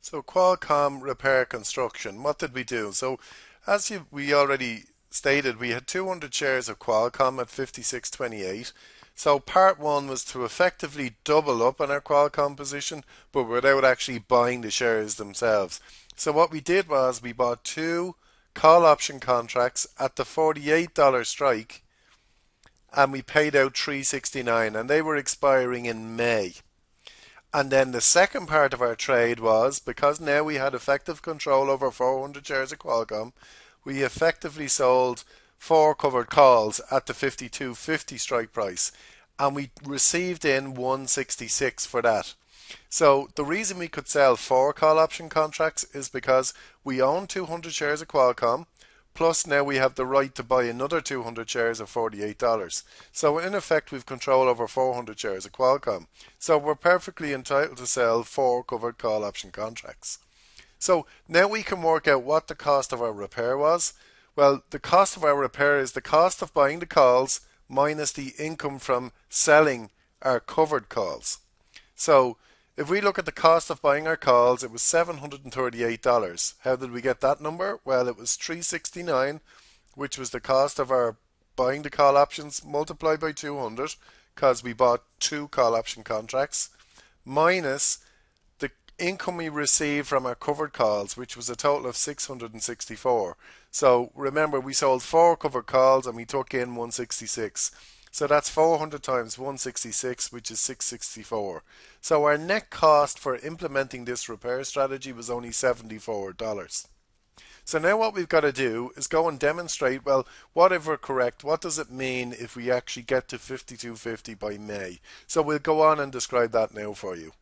So Qualcomm repair construction, what did we do? So we already stated, we had 200 shares of Qualcomm at 56.28. So part one was to effectively double up on our Qualcomm position, but without actually buying the shares themselves. So what we did was we bought two call option contracts at the $48 strike, and we paid out 369, and they were expiring in May. And then the second part of our trade was, because now we had effective control over 400 shares of Qualcomm, we effectively sold four covered calls at the 52.50 strike price, and we received in 166 for that. So the reason we could sell four call option contracts is because we own 200 shares of Qualcomm, plus now we have the right to buy another 200 shares of $48. So in effect, we've control over 400 shares of Qualcomm. So we're perfectly entitled to sell four covered call option contracts. So now we can work out what the cost of our repair was. Well, the cost of our repair is the cost of buying the calls minus the income from selling our covered calls. So if we look at the cost of buying our calls, it was $738. How did we get that number? Well, it was 369, which was the cost of our buying the call options multiplied by 200 because we bought two call option contracts, minus the income we received from our covered calls, which was a total of 664. So remember, we sold four covered calls and we took in 166. So that's 400 times 166, which is 664. So our net cost for implementing this repair strategy was only $74. So now what we've got to do is go and demonstrate, well, whatever correct, what does it mean if we actually get to 5250 by May? So we'll go on and describe that now for you.